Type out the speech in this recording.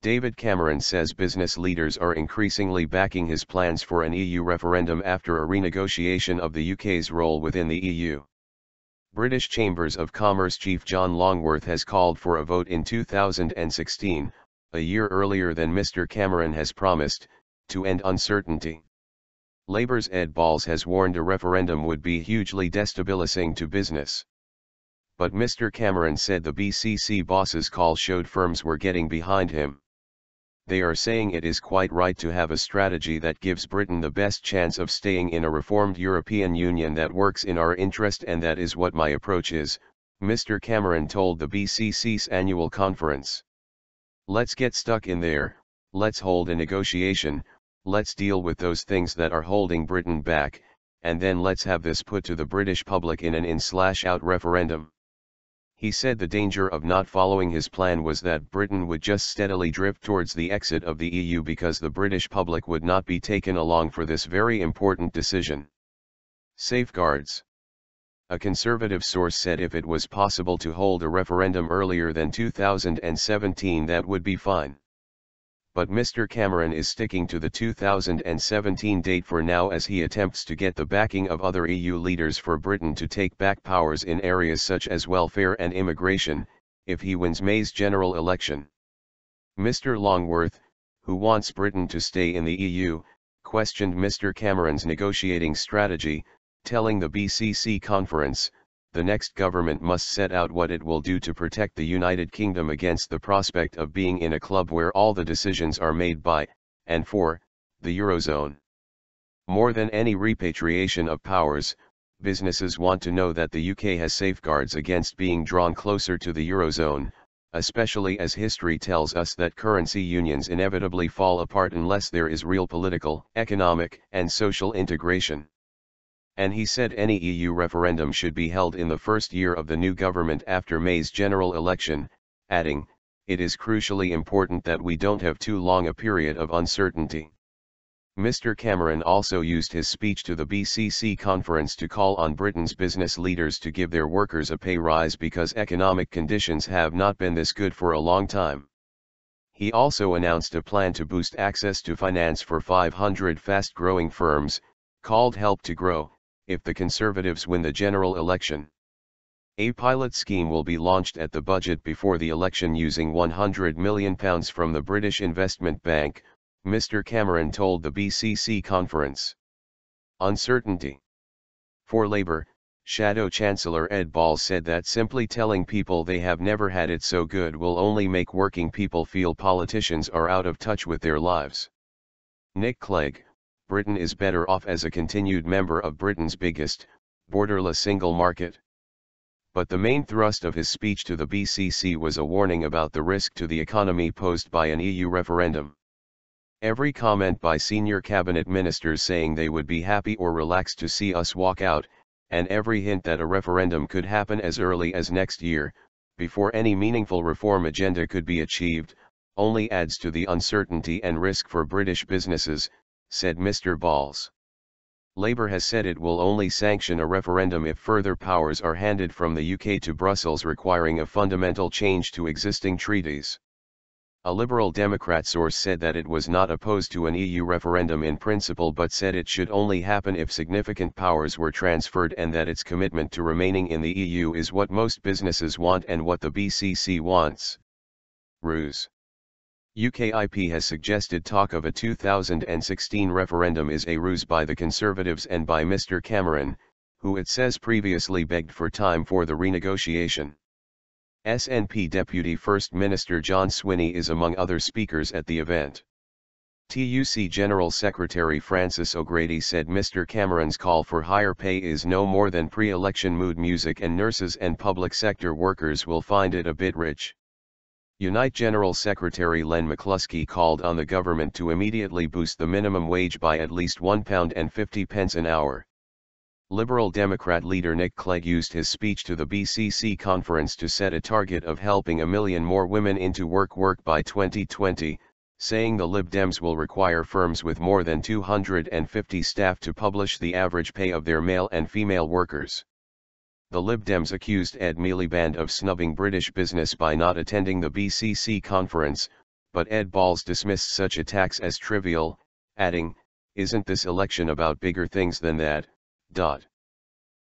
David Cameron says business leaders are increasingly backing his plans for an EU referendum after a renegotiation of the UK's role within the EU. British Chambers of Commerce Chief John Longworth has called for a vote in 2016, a year earlier than Mr. Cameron has promised, to end uncertainty. Labour's Ed Balls has warned a referendum would be hugely destabilising to business. But Mr. Cameron said the BCC boss's call showed firms were getting behind him. They are saying it is quite right to have a strategy that gives Britain the best chance of staying in a reformed European Union that works in our interest, and that is what my approach is, Mr. Cameron told the BCC's annual conference. Let's get stuck in there, let's hold a negotiation, let's deal with those things that are holding Britain back, and then let's have this put to the British public in an in/out referendum. He said the danger of not following his plan was that Britain would just steadily drift towards the exit of the EU because the British public would not be taken along for this very important decision. Safeguards. A Conservative source said if it was possible to hold a referendum earlier than 2017, that would be fine. But Mr. Cameron is sticking to the 2017 date for now as he attempts to get the backing of other EU leaders for Britain to take back powers in areas such as welfare and immigration, if he wins May's general election. Mr. Longworth, who wants Britain to stay in the EU, questioned Mr. Cameron's negotiating strategy, telling the BCC conference, the next government must set out what it will do to protect the United Kingdom against the prospect of being in a club where all the decisions are made by, and for, the Eurozone. More than any repatriation of powers, businesses want to know that the UK has safeguards against being drawn closer to the Eurozone, especially as history tells us that currency unions inevitably fall apart unless there is real political, economic, and social integration. And he said any EU referendum should be held in the first year of the new government after May's general election, adding, "It is crucially important that we don't have too long a period of uncertainty." Mr. Cameron also used his speech to the BCC conference to call on Britain's business leaders to give their workers a pay rise because economic conditions have not been this good for a long time. He also announced a plan to boost access to finance for 500 fast-growing firms, called Help to Grow, if the Conservatives win the general election. A pilot scheme will be launched at the budget before the election using £100 million from the British Investment Bank, Mr. Cameron told the BCC conference. Uncertainty. For Labour, Shadow Chancellor Ed Balls said that simply telling people they have never had it so good will only make working people feel politicians are out of touch with their lives. Nick Clegg, Britain is better off as a continued member of Britain's biggest, borderless single market. But the main thrust of his speech to the BCC was a warning about the risk to the economy posed by an EU referendum. Every comment by senior cabinet ministers saying they would be happy or relaxed to see us walk out, and every hint that a referendum could happen as early as next year, before any meaningful reform agenda could be achieved, only adds to the uncertainty and risk for British businesses, said Mr. Balls. Labour has said it will only sanction a referendum if further powers are handed from the UK to Brussels requiring a fundamental change to existing treaties. A Liberal Democrat source said that it was not opposed to an EU referendum in principle but said it should only happen if significant powers were transferred and that its commitment to remaining in the EU is what most businesses want and what the BCC wants. Ruse. UKIP has suggested talk of a 2016 referendum is a ruse by the Conservatives and by Mr. Cameron, who it says previously begged for time for the renegotiation. SNP Deputy First Minister John Swinney is among other speakers at the event. TUC General Secretary Francis O'Grady said Mr. Cameron's call for higher pay is no more than pre-election mood music and nurses and public sector workers will find it a bit rich. Unite General Secretary Len McCluskey called on the government to immediately boost the minimum wage by at least £1.50 an hour. Liberal Democrat leader Nick Clegg used his speech to the BCC conference to set a target of helping 1 million more women into work by 2020, saying the Lib Dems will require firms with more than 250 staff to publish the average pay of their male and female workers. The Lib Dems accused Ed Miliband of snubbing British business by not attending the BCC conference, but Ed Balls dismissed such attacks as trivial, adding, "Isn't this election about bigger things than that?"